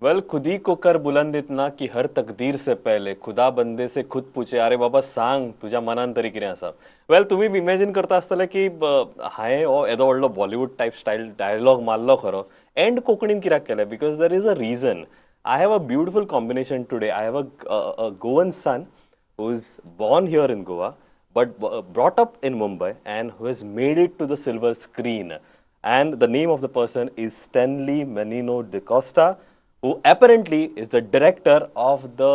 Well खुद ही को कर बुलंद इतना की हर तकदीर से पहले खुदा बंदे से खुद पूछे अरे बाबा सांग तुझ्या मनान तरी कितें आसा. वेल तुम्ही इमॅजिन करता आसतले की हांवें हो येदो व्हडलो बॉलिवूड टायप स्टायल डायलॉग मारलो खरो एंड कोंकणीन कित्याक केलें because there is a reason. I have a beautiful combination today. I have a Goan son who is born here in Goa but brought up in Mumbai and who has made it to the silver screen. And the name of the person is Stanley D'Costa, who apparently is the director of the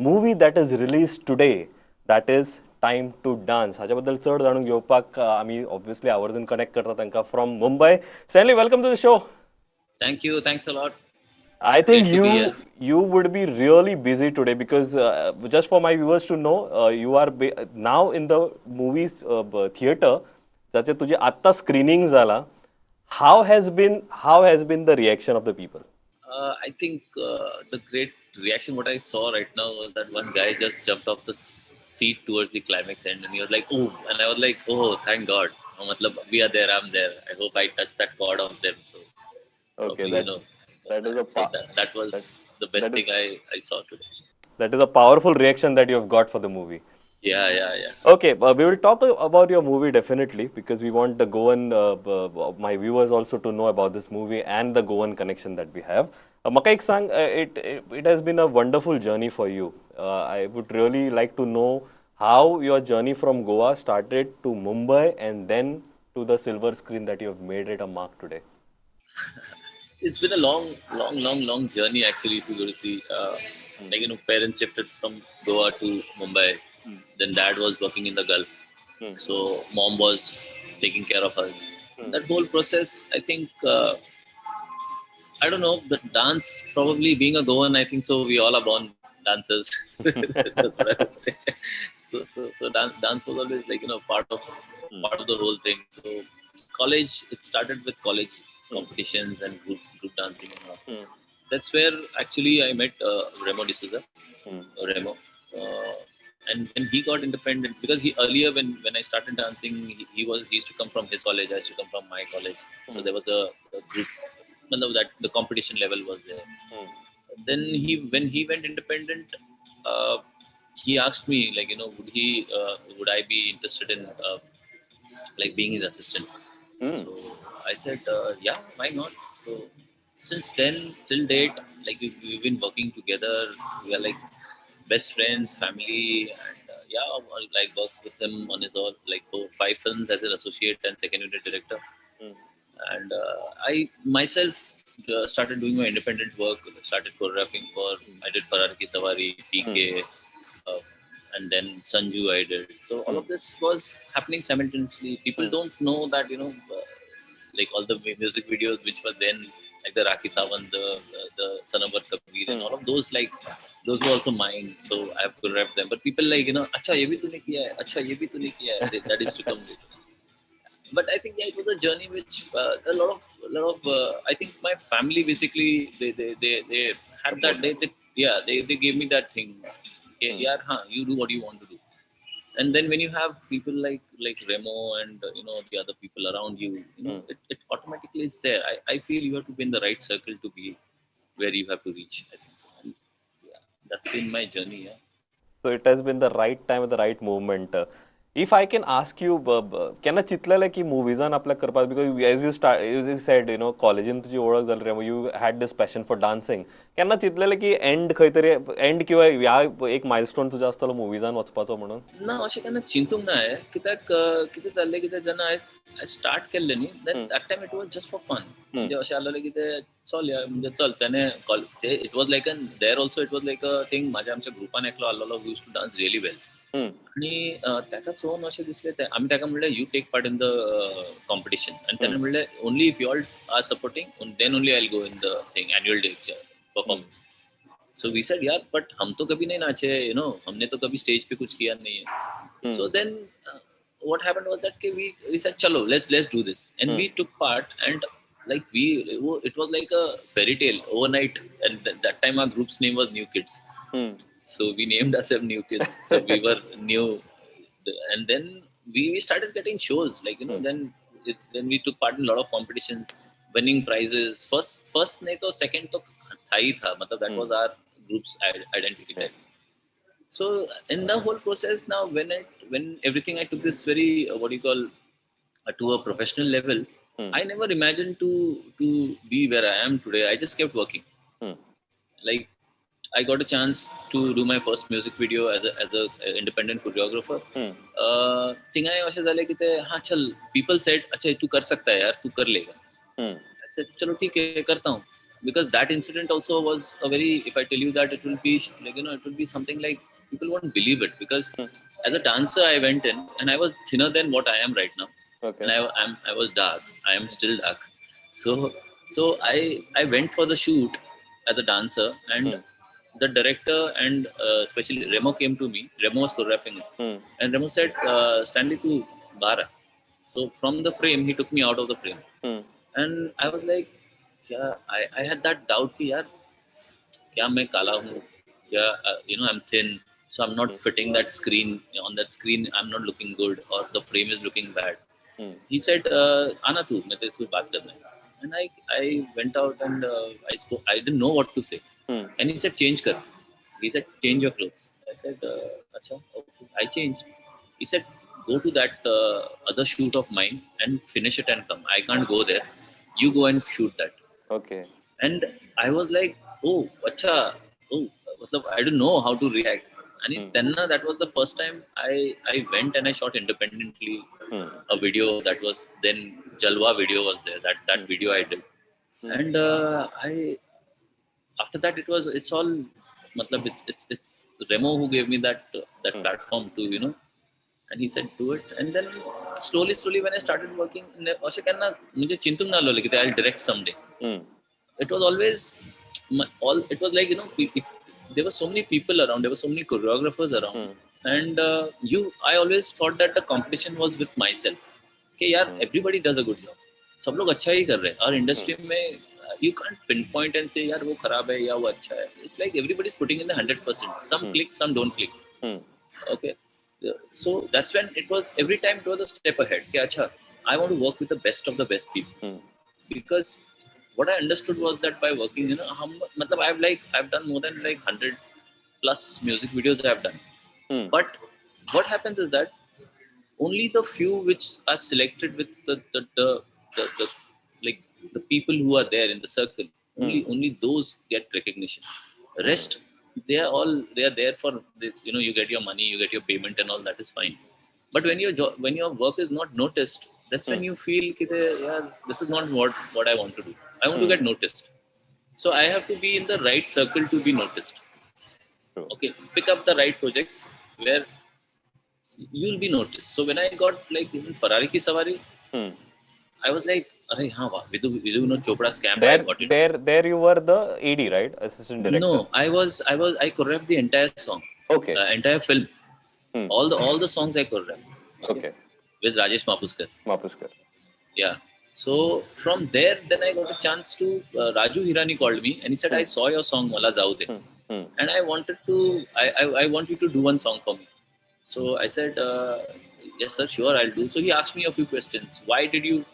movie that is released today, that is Time to Dance. हाच्या बद्दल चड जाणून घेवपाक आमी obviously आवर्जून connect करता तांकां from Mumbai. Stanley, welcome to the show. Thank you. Thanks a lot. I think Great to be you here. you would be really busy today because just for my viewers to know, you are now in the movies theater. जाचे तुझे आत्ता screening जाला. How has been the reaction of the people? I think the great reaction what I saw right now was that one guy just jumped off the seat towards the climax end, and he was like, "Oh!" And I was like, "Oh, thank God! matlab, we are there. I'm there. I hope I touched that chord of them." So Okay, probably that is a so that that was the best that thing is I saw today. that is a powerful reaction that you have got for the movie. Yeah, yeah, yeah. Okay, we will talk about your movie definitely because we want the Goan, my viewers also to know about this movie and the Goan connection that we have. Maka ek sang, it has been a wonderful journey for you. I would really like to know how your journey from Goa started to Mumbai and then to the silver screen that you have made it a mark today. It's been a long journey actually. If you go to see, parents shifted from Goa to Mumbai. Then dad was working in the Gulf, so mom was taking care of us. That whole process, I think, I don't know. The dance, probably being a Goan, I think so. We all are born dancers. That's what I would say. So dance was always like part of the whole thing. So college, it started with college competitions and group dancing and all. That's where actually I met Remo D'Souza. Remo. Uh, and when he got independent, because he earlier when I started dancing, he used to come from his college, I used to come from my college. So there was a group, that the competition level was there. Then when he went independent, uh, he asked me would I be interested in being his assistant. So I said, yeah, why not? So since then till date, we've been working together. We are like best friends, family, and I worked with him on his all for 5 films as an associate and second unit director. And I myself started doing my independent work. Started choreographing for I did Farar Ki Sawari, PK, uh, and then Sanju I did. So all of this was happening simultaneously. People don't know that all the music videos which were then like the Rakhi Sawant, the Sanabar Kabir, and all of those those were also mine. So I have choreographed them. But people acha ye bhi tune kiya hai, acha ye bhi tune kiya hai. That is to come later. But I think it was a journey which I think my family basically they had that they gave me that thing. Okay, yeah, you do what you want to do. And then when you have people like Remo and the other people around you, it automatically is there. I feel you have to be in the right circle to be where you have to reach. I think so. And yeah, that's been my journey. Yeah. So it has been the right time at the right moment. If I can ask you, केन्ना चिंतलेलें की मुव्हिजान आपल्याक करपाक because as you said, कॉलेजीन तुजी ओळख जाली रे, you had this passion for dancing. केन्ना चिंतलेलें की एंड खंय तरी एंड किंवा ह्या एक मायलस्टोन तुजो आसतलो मुव्हिजान वचपाचो म्हणून? ना अशें केन्ना चिंतूंक ना हांवें कित्याक कितें जाल्लें कितें जेन्ना हांवें स्टार्ट केल्लें न्ही then that time it was just for fun. म्हणजे अशें आसलेलें की तें चल या म्हणजे चल तेणें it was like an there also it was like a thing. म्हाज्या आमच्या ग्रुपान एकलो आसलेलो who used to dance really well. आनी ताका चोवन अशें दिसलें तें आमी ताका म्हणलें you take part in the competition आनी ताणें म्हणलें only if you all are supporting then only I will go in the thing annual day performance. So we said, yeah, but हम तो कभी नहीं नाचे, हमने तो कभी स्टेज पे कुछ किया नहीं है. So then what happened was that we said, चलो let's do this, and we took part, and it was like a fairy tale overnight, and that time our group's name was New Kids. So we named ourselves New Kids. So we were new, and then we started getting shows then we took part in a lot of competitions, winning prizes. First नहीं तो second तो था ही था, मतलब that was our group's identity type. So in the whole process now, when everything I took this very what do you call to a professional level, I never imagined to be where I am today. I just kept working. Like I got a chance to do my first music video as a independent choreographer. Thing I अशें झाले की ते हाँ चल, people said अच्छा तू कर सकता है यार, तू कर लेगा. I said चलो ठीक है करता हूँ, because that incident also was a very, if I tell you that, it will be like, you know, it will be something like people won't believe it, because as a dancer I went in and I was thinner than what I am right now. Okay. And I was dark. I am still dark. So I went for the shoot as a dancer, and the director and especially Remo came to me. Remo was choreographing it, and Remo said, "Stanley, tu bahar aa." So from the frame, he took me out of the frame, and I was like, "Yeah." I had that doubt कि यार क्या मैं काला हूँ, क्या you know, I'm thin, so I'm not fitting that screen. On that screen I'm not looking good, or the frame is looking bad. He said आना तू, मैं तेरे से कुछ बात करना है. And I went out and I spoke. I didn't know what to say. And he said change कर. He said change your clothes. I said अच्छा, okay. I changed. He said go to that other shoot of mine and finish it and come. I can't go there. You go and shoot that. Okay. And I was like, oh अच्छा, oh मतलब I didn't know how to react. And then that was the first time I went and I shot independently a video that was then Jalwa video was there. That video I did, and I after that it's all matlab it's Remo who gave me that platform to, you know, and he said do it. And then slowly when I started working, अशें केन्ना मुझे चिंतूंक ना आसलें की I'll direct someday. It was always it was like, you know, there were so many people around, there were so many choreographers around, and I always thought that the competition was with myself कि यार everybody does a good job, सब लोग अच्छा ही कर रहे हैं. और industry में you can't pinpoint and say यार वो खराब है या वो अच्छा है. It's like everybody is putting in the 100%. Some click, some don't click. Okay, so that's when it was, every time it was a step ahead कि अच्छा I want to work with the best of the best people. Because what I understood was that by working, you know, I've done more than like 100 plus music videos I've done. But what happens is that only the few which are selected with the like the people who are there in the circle, only those get recognition. Rest, they are there for this, you know, you get your money, you get your payment and all, that is fine. But when your work is not noticed, that's when you feel that yeah, this is not what I want to do. I want to get noticed. So I have to be in the right circle to be noticed. Okay, pick up the right projects where you'll be noticed. So when I got like even Ferrari Ki Savari, I was like, "Arey हाँ वाह, Vidhu Vinod Chopra scam." I got it. There you were the AD, right? Assistant director. No, I choreographed the entire song. Okay. Entire film. All the songs I choreographed. Okay. With Rajesh Mapuskar. Mapuskar. Yeah. So from there, then I got a chance to, Raju Hirani called me and he said, I saw your song Mala Zaude, and I wanted to, I want you to do one song for me. So I said, yes sir, sure, I'll do. So he asked me a few questions. Why did you,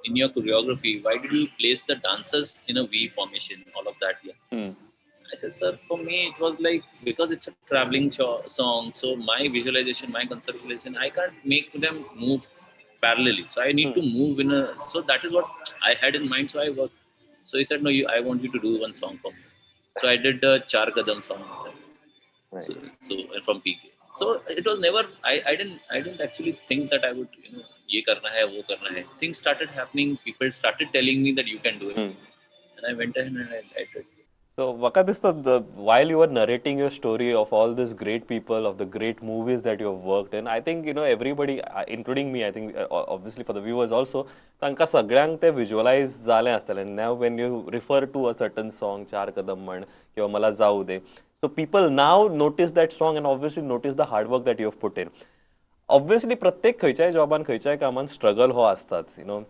in your choreography, why did you place the dancers in a V formation, all of that? Yeah. I said, sir, for me it was like, because it's a traveling song, so my visualization, my conceptualization, I can't make them move parallelly. So I need to move in a, so that is what I had in mind. So I worked. So he said, no, I want you to do one song for me. So I did the Char Kadam song. Right. So from PK. So it was never, I didn't actually think that I would, you know, ye karna hai, wo karna hai. Things started happening. People started telling me that you can do it. And I went ahead and I did. So, while you were narrating your story of all these great people, of the great movies that you have worked in, I think, you know, everybody, including me, I think, obviously for the viewers also, तांकां सगळ्यांक ते visualize जालें आसतलें. Now, when you refer to a certain song, चार कदम म्हण किंवा मला जाऊ दे, so people now notice that song and obviously notice the hard work that you have put in. Obviously, प्रत्येक खंयच्याय जॉबान, खंयच्याय कामान struggle हो आसताच, you know.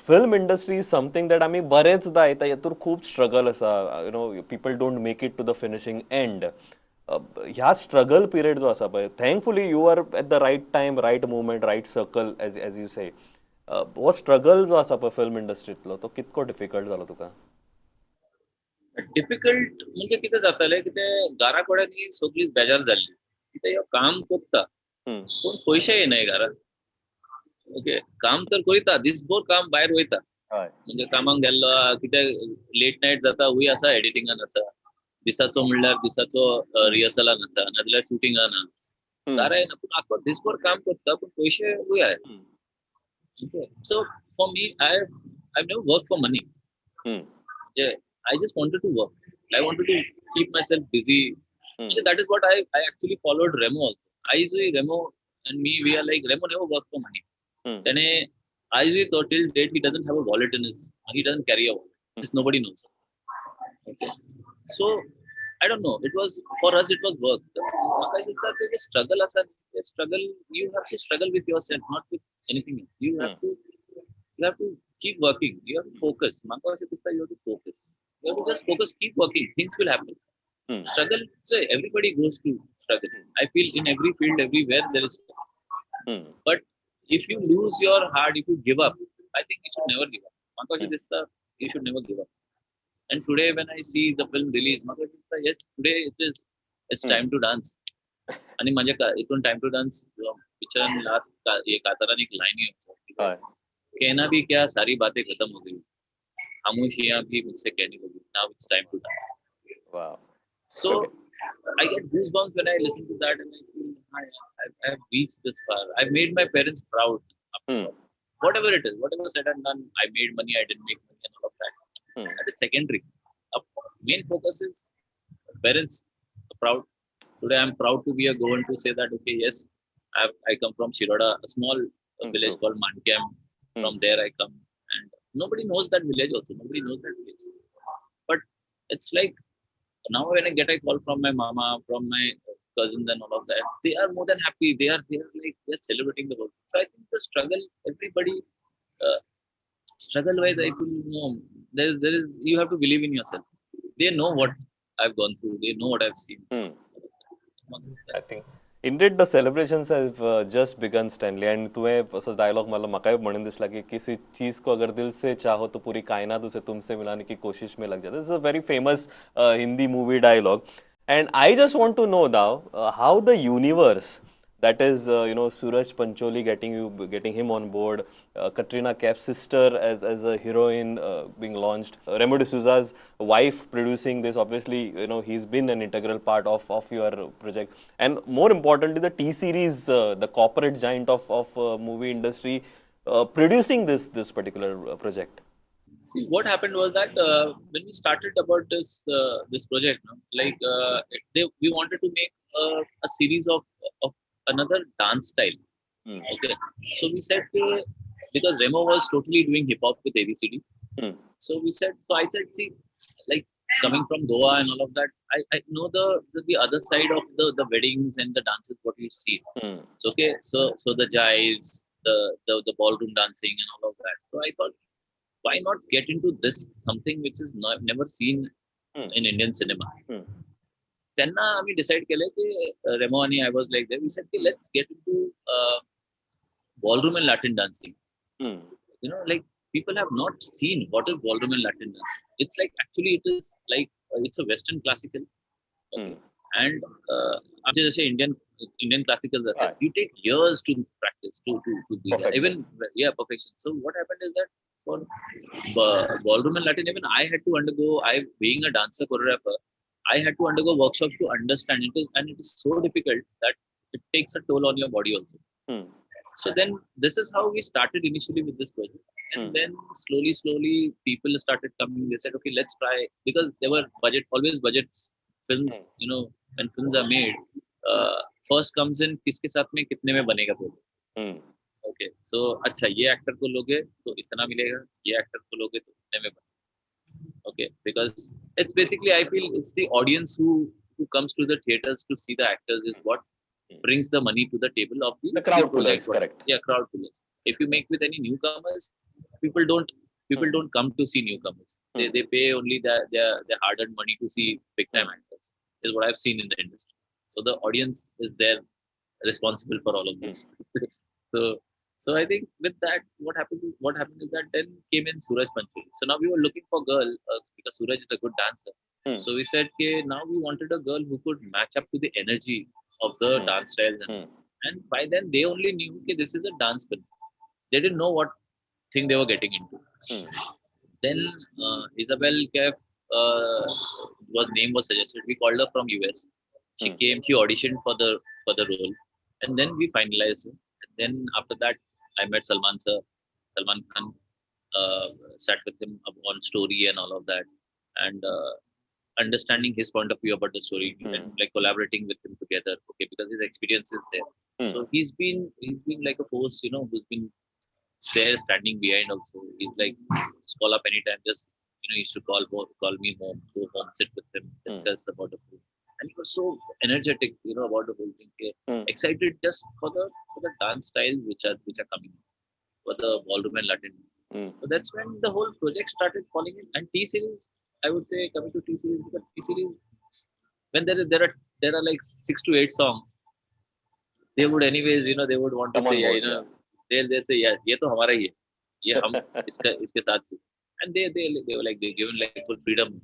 Film industry is something that आम्ही बरेचदा येता हेतूर खूप स्ट्रगल आसा, you know, people don't make it to the finishing end. ह्या स्ट्रगल पिरियड जो आसा पळय, thankfully you are at the right time, right movement, right circle, as you say. हो स्ट्रगल जो आसा पळय फिल्म इंडस्ट्रींतलो, तो कितको डिफिकल्ट जालो तुका? डिफिकल्ट म्हणजे कितें जातालें की ते घरा कडेन सगळीं बेजार जाल्ली कित्याक ह्यो काम कोत्ता पूण पयशे येनाय घरा ओके काम तर करिता दिसभर काम भायर वयता हय म्हणजे कामाक गेल्लो कितें लेट नायट जाता हूय आसा एडिटिंगान आसा दिसाचो म्हणल्यार दिसाचो रिहर्सलान आसा नाजाल्यार शुटिंगान आसा घरा येना पूण आख्खो दिसभर काम करता पूण पयशे वूय okay so for me I've never worked for money yeah I just wanted to work I wanted to keep myself busy yeah, that is what I actually followed Remo also I usually Remo and me we are like Remo never worked for money then I usually thought till date he doesn't have a wallet in his he doesn't carry a wallet because nobody knows okay so I don't know it was for us it was work म्हाका दिसता ते struggle आसा ते struggle you have to struggle with yourself not with anything else you have to keep working you have to focus म्हाका अशें दिसता you have to focus you have to just focus keep working things will happen struggle so everybody goes to struggle I feel in every field everywhere there is but if you lose your heart if you give up I think you should never give up म्हाका अशें दिसता you should never give up and today when I see the film release म्हाका दिसता yes today it's time to dance आणि माझ्या इथून time to dance picture last ये कातारान एक लाइन है कहना भी क्या सारी बातें खत्म हो गई खामोशियां भी मुझसे कहने लगी now it's time to dance wow so okay I get goosebumps when I listen to that and I feel I've reached this far I've made my parents proud whatever it is whatever said and done I made money I didn't make money and all of that that is secondary uh, main focus is parents are proud today I'm proud to be a Goan to say that okay yes I come from Shiroda a small village true. called Mankyam from there I come and nobody knows that village also nobody knows that place but it's like now when I get a call from my mama from my cousins and all of that they are more than happy they are like they're celebrating the whole so I think the struggle everybody uh, struggle wise I feel no there is you have to believe in yourself they know what I've gone through they know what I've seen I think indeed the celebrations have just begun Stanley and तुवें असो dialogue मला म्हाकाय म्हणून दिसला की किसी चीज को अगर दिल से चाहो तो पूरी कायनात उसे तुमसे मिलाने की कोशिश में लग जाती this is a very famous Hindi movie dialogue and I just want to know now how the universe that is Sooraj Pancholi getting him on board Katrina Kaif's sister as a heroine being launched Remo D'Souza's wife producing this obviously he's been an integral part of your project and more importantly the T series the corporate giant of movie industry producing this particular project. See, what happened was that when we started about this project, no, like we wanted to make a series of another dance style. Okay, so we said because Remo was totally doing hip hop with ABCD, so we said so I said see like coming from Goa and all of that I know the other side of the weddings and the dances what you see. So okay, so the jives, the ballroom dancing and all of that. So I thought why not get into this something which is not never seen in Indian cinema. त्यांना आम्ही decide केलं की रेमो आणि I was like there we said let's get into ballroom and Latin dancing. Like people have not seen what is ballroom and Latin dancing. It's like actually it is like it's a Western classical. Okay. And आमचे जसे Indian classicals असतात, you take years to practice to be there. Even perfection. So what happened is that for ballroom and Latin, even I had to undergo. I being a dancer choreographer, I had to undergo workshops to understand it, and it is so difficult that it takes a toll on your body also. So then this is how we started initially with this project, and then slowly people started coming. They said, okay, let's try because there were always budgets. Films, when films are made, first comes in किसके साथ में कितने में बनेगा बोलो. Okay, so अच्छा ये actor को लोगे तो इतना मिलेगा ये एक्टर को लोगे तो इतने में बनेगा. Okay, because it's basically I feel it's the audience who comes to the theaters to see the actors is what brings the money to the table of the crowd project. Correct. Yeah, crowd pullers. If you make with any newcomers, people don't come to see newcomers. They pay only their hard-earned money to see big-time actors. Is what I've seen in the industry. So the audience is there responsible for all of this. So I think with that, what happened is that then came in Sooraj Pancholi. So now we were looking for girl because Sooraj is a good dancer. So we said, okay, now we wanted a girl who could match up to the energy of the dance styles, and by then they only knew that this is a dance film. They didn't know what thing they were getting into. Then Isabelle Kaif was name was suggested. We called her from US. She came. She auditioned for the role, and then we finalized her. And then after that, I met Salman sir, Salman Khan. Sat with him on story and all of that, and understanding his point of view about the story, and like collaborating with him together. Okay, because his experience is there. So he's been like a force, who's been there standing behind also. He's like, just call up anytime. Just he used to call me home, go home, sit with him, discuss about the food. And he was so energetic, about the whole thing. Excited just for the dance styles which are coming for the ballroom and Latin dance. So that's when the whole project started falling in. And T series, I would say, coming to T series, because T series, when there are like 6 to 8 songs, they would anyways, they would want to Come say, on yeah, board, yeah. they'll say, yeah, ये तो हमारा ही है, ये हम इसके साथ थे. And they were like, they given like full freedom,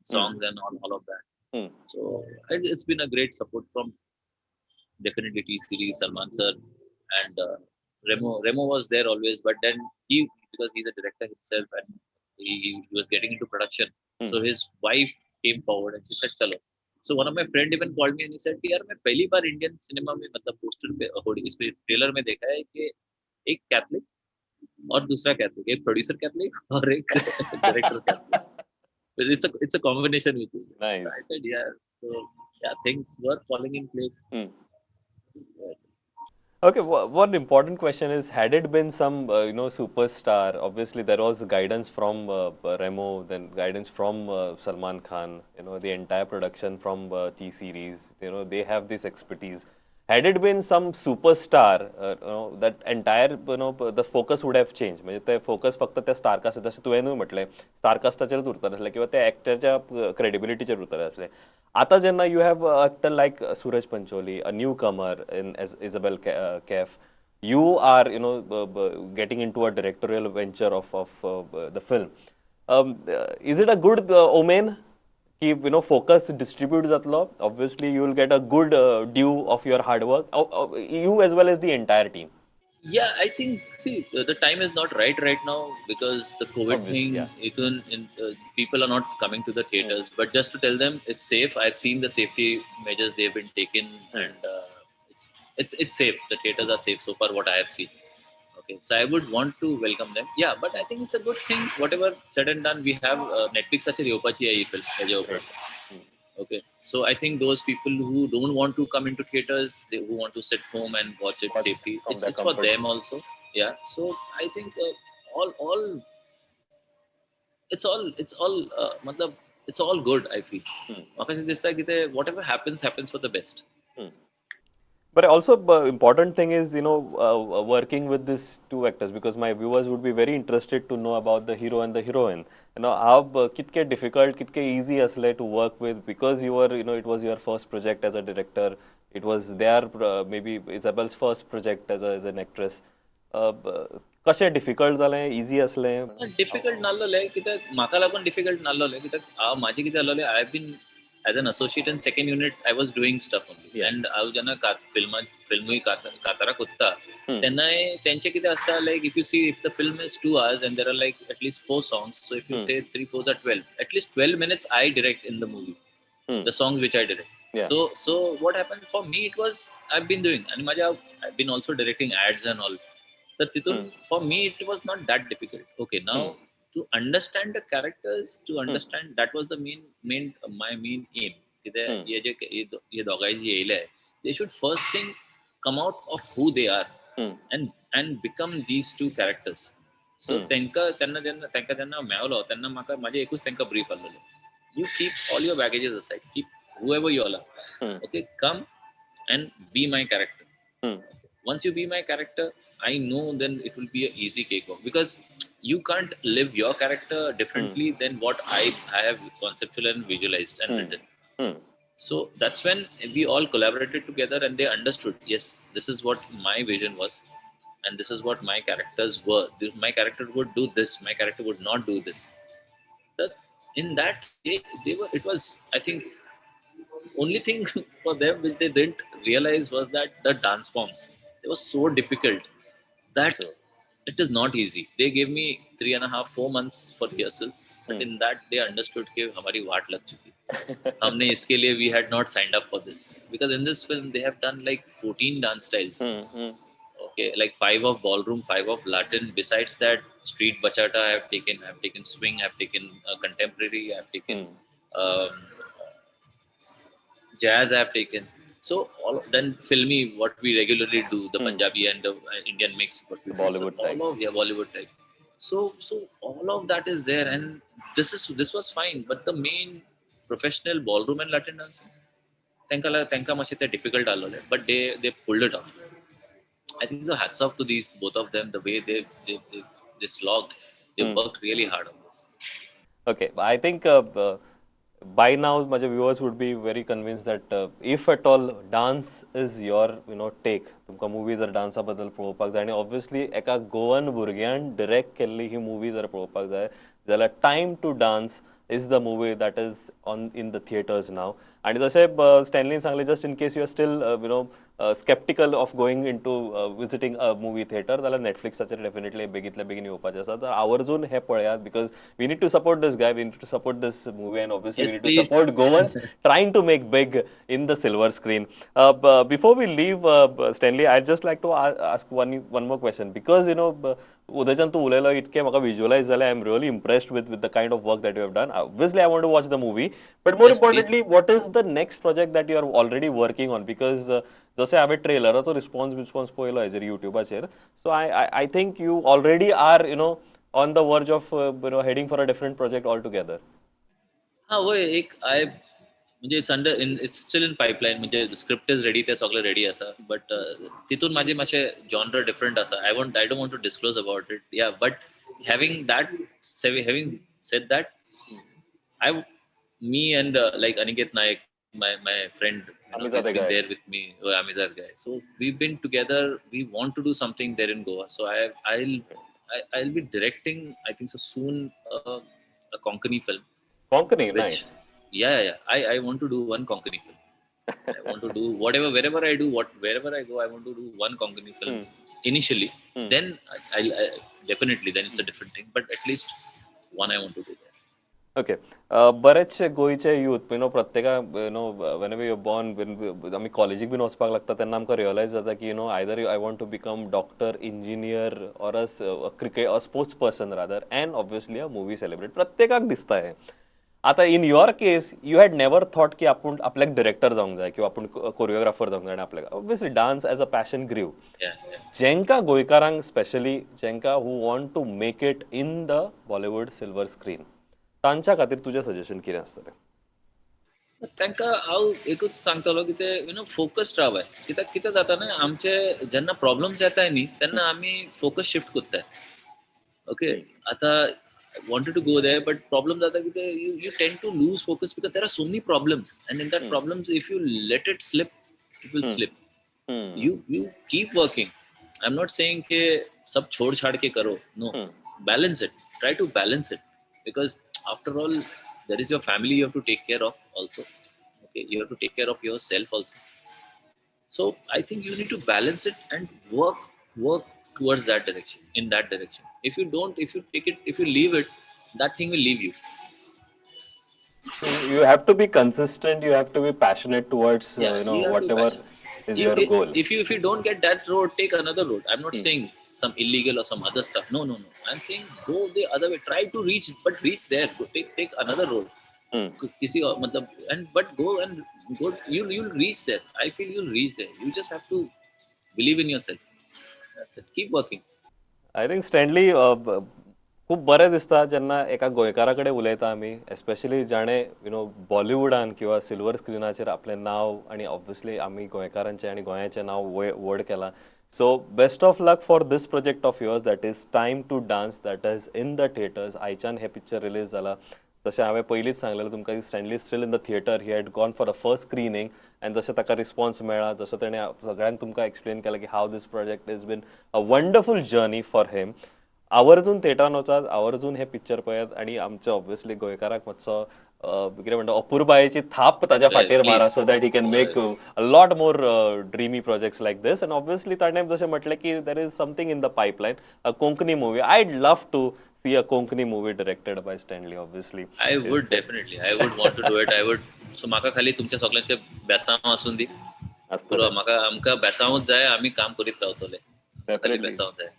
songs and all of that. So it's been a great support from definitely T series, Salman sir, and Remo was there always. But then because he's a director himself, and he was getting into production, so his wife came forward and she said, "Chalo." So one of my friend even called me and he said, "यार मैं पहली बार Indian cinema में मतलब poster पे hoarding इस पे trailer में देखा है कि एक कैथलिक और दूसरा कैथलिक, एक प्रोड्यूसर कैथलिक और एक director Catholic. It's a combination with you." Nice. So I said, yeah. So yeah, things were falling in place. Okay, one important question is, had it been some, superstar, obviously there was guidance from Remo, then guidance from Salman Khan, the entire production from T-Series, they have this expertise. Had it been some superstar, that entire, the focus would have changed. म्हणजे ते focus फक्त त्या star cast जसं तुवें म्हटलें स्टारकास्टाचेरच उरतलें आसलें किंवा त्या एक्टरच्या क्रेडिबिलिटीचेर उरतलें आसलें. आता जेन्ना you have an actor like Sooraj Pancholi, a newcomer as Isabelle Kaif, you are, getting into a directorial venture of the film. Is it a good omen? Ki, focus distribute जातलो. Obviously, you will get a good due of your hard work. You as well as the entire team. Yeah, I think, see, the time is not right now because the COVID Obviously, thing, yeah. people are not coming to the theaters. But just to tell them it's safe, I've seen the safety measures they've been taken, and it's safe. The theaters are safe so far, what I have seen. Okay, so I would want to welcome them. Yeah, but I think it's a good thing. Whatever said and done, we have Netflix such a film. Okay, so I think those people who don't want to come into theaters, who want to sit home and watch it Watch safely, from their it's for comfort. them also. Yeah, so I think all matlab, it's all good. I feel. Whatever happens for the best. But also, important thing is, working with these two actors, because my viewers would be very interested to know about the hero and the heroine. How kitke difficult, kitke easy asle to work with, because you were, it was your first project as a director. It was their maybe Isabel's first project as an actress. कशें difficult जालें, easy असलें? Difficult नासलोलें कित्याक म्हाका लागून difficult नासलोलें कित्याक हांव म्हाजें कितें जालोलें I been as an associate in second unit I was doing stuff only and हांव जेन्ना फिल्मूय कातारां कोत्ता तेन्नाय तेंचें कितें आसता like if you see if the film is 2 hours and there are like at least 4 songs, so if you say 3 4s are 12, at least 12 minutes I direct in the movie, the songs which I direct. So what happened for me, it was I've been doing and I've been also directing ads and all. For me it was not that difficult. Okay, now to understand the characters, to understand, that was the my main aim. ये दोघांय जे येयले, they should first thing come out of who they are and become these two characters. So तेंका जेन्ना मेळलो तेन्ना म्हाका म्हाजे एकूच तेंका brief आसलोलें, you keep all your baggages aside, keep whoever you all are, okay, come and be my character. Once you be my character, I know then it will be an easy cakewalk, because you can't live your character differently than what I have conceptual and visualized and written. So that's when we all collaborated together and they understood, yes, this is what my vision was and this is what my characters were. My character would do this, my character would not do this. in that they were, it was, I think, only thing for them which they didn't realize was that the dance forms, they were so difficult that True. it is not easy. They gave me 3.5 4 months for rehearsals, but in that they understood कि हमारी वाट लग चुकी. हमने इसके लिए we had not signed up for this, because in this film they have done like 14 dance styles. Okay, like 5 of ballroom, 5 of Latin. Besides that, street bachata I have taken swing, I have taken contemporary, I have taken um, jazz, I have taken. So all then filmy, what we regularly do, the Punjabi and the Indian mix, what we The do. So Bollywood type. all of, yeah, Bollywood type. So all of that is there, and this was fine. But the main professional ballroom and Latin dancing, त्यांका मातशें ते difficult आलोले, but they pulled it off. I think the hats off to these both of them, the way they slogged, they worked really hard on this. Okay, I think by now my viewers would be very convinced that if at all dance is your take, तुमका movie जर dansa बद्दल पळोवपाक जाय आणि obviously एका गोवन भुरग्यान direct केल्ली ही movie जर पळोवपाक जाय जाल्यार Time to Dance is the movie that is on in the theaters now. आणि जसे स्टॅनलीन सांगले, just in case you are still skeptical of going into visiting a movie theater, जाल्यार Netflixाचेर definitely बेगीतल्या बेगीन येवपाचें आसा. तर आवर्जून हे पळयात, because we need to support this guy, we need to support this movie, and obviously we Yes, need to please. support Goans trying to make big in the silver screen. Before we leave, Stanley, I'd just like to ask one more question, because Udaychan, तू उलयलो इतके म्हाका visualize जालें. I'm really impressed with the kind of work that you have done. Obviously, I want to watch the movie, but more Yes, importantly, what is the next project that you are already working on? Because जसे हांवें ट्रेलराचो response पळयलो हेजेर युट्यूबाचेर, सो I think you already are on the verge of heading for a different project altogether. हा वय एक आय म्हणजे it's steel in pipeline. म्हणजे स्क्रिप्ट इज रेडी, ते सगळं रेडी आसा, बट तितून माझे मातशे जॉनर डिफरंट आसा. I don't want to disclose about it, yeah. But having said that, I me and like Aniket Naik, my friend, he's Amizade been guy. there with me, Amizar guy. So we've been together. We want to do something there in Goa. So I'll be directing, I think so soon, a Konkani film, Konkani, which, nice. yeah. I want to do one Konkani film. I want to do whatever, wherever I do, wherever I go, I want to do one Konkani film initially. Then I definitely, then it's a different thing. But at least one I want to do there. Okay. बरेचशे गोंयचे youth प्रत्येका whenever you're born, आमी कॉलेजीक been वचपाक लागता तेन्ना आमकां realise जाता की either I want to become doctor, engineer, or a sports person rather, and obviously a movie celebrity. प्रत्येकाक दिसता हे. आता in your case you had never thought की आपण आपल्याक डिरेक्टर जावंक जाय किंवा आपण कोरिओग्राफर जावंक जाय. आणि आपल्याक obviously dance as a passion grew. जेंका गोंयकारांक स्पेशली जेंका who want to make it in the Bollywood silver screen, तांच्या खातीर तुजें सजेशन कितें आसतलें? तांकां हांव एकूच सांगतलो की ते फोकस्ड रावाय. कित्याक कितें जाता न्हय, आमचे जेन्ना प्रॉब्लम्स येताय न्ही तेन्ना आमी फोकस शिफ्ट कोत्ताय. ओके, आतां wanted to go there, but problem that you tend to lose focus because there are so many problems, and in that problems, if you let it slip, it will slip. You keep working. I'm not saying ke sab chhod chhad ke karo. No, balance it. Try to balance it, because after all, there is your family you have to take care of also. Okay, you have to take care of yourself also. So I think you need to balance it and work towards that direction, in that direction. If you don't, if you take it, if you leave it, that thing will leave you. You have to be consistent, you have to be passionate towards You have to be whatever passionate. is your goal. If you don't get that road, take another road. I'm not saying some illegal or some other stuff. No. I'm saying go the other way. Try to reach, but reach there. Go take another road. किसी और मतलब, and but go and go. You'll reach there. I feel you'll reach there. You just have to believe in yourself. That's it. Keep working. I think Stanley खूप बरें दिसता जेन्ना एका गोंयकारा कडेन उलयता आमी, एस्पेशली जाणें बॉलिवूडान किंवा सिल्वर स्क्रिनाचेर आपलें नांव आनी ऑब्वियसली आमी गोंयकारांचें आनी गोंयाचें नांव व्हड केलां. So best of luck for this project of yours, that is time to dance, that is in the theatres. आयच्यान हे पिक्चर रिलीज जाला. जशें हांवें पयलींच सांगलेलें तुमकां, Stanley steel in the theatre, he had gone for a first screening, आनी जशें ताका रिस्पॉन्स मेळ्ळा, जसो ताणें सगळ्यांक तुमकां एक्सप्लेन केलें की how this project is been a wonderful journey for him. आवर्जून थिएटरान वचात, आवर्जून हे पिक्चर पळयात आणि आमच्या ऑब्वियसली गोंयकाराक मातसो कितें म्हणटा अपुरबायेची थाप ताच्या फाटीर मारा so that he can make a lot more dreamy projects like this. And obviously ताणें जशें म्हटलें की there is something in the pipeline, a Konkani movie. I'd love to see a Konkani movie directed by Stanley obviously. I would definitely. I would want to do it. I would. So म्हाका खाली तुमच्या सगळ्यांचे बेसांव आसून दी. पुरो म्हाका आमकां बेसांवूच जाय, आमी काम करीत रावतले. खाली Definitely. बेसांव जाय.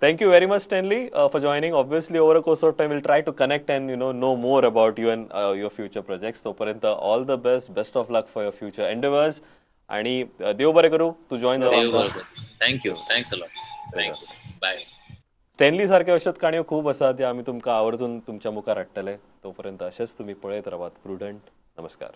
Thank you very much, Stanley, for joining. Obviously, over a course of time, we'll try to connect and know more about you and your future projects. So, Parenta, all the best of luck for your future endeavors. आणि देव बरें करू तू join जाला. Thank you. Thanks a lot. Thanks. Bye. Stanley सारखे अश्योच काणयो खूब आसात जे आमी तुमकां आवर्जून तुमच्या मुखार हाडटले. तोपर्यंत अशेंच तुमी पळयत रावात प्रुडंट. नमस्कार.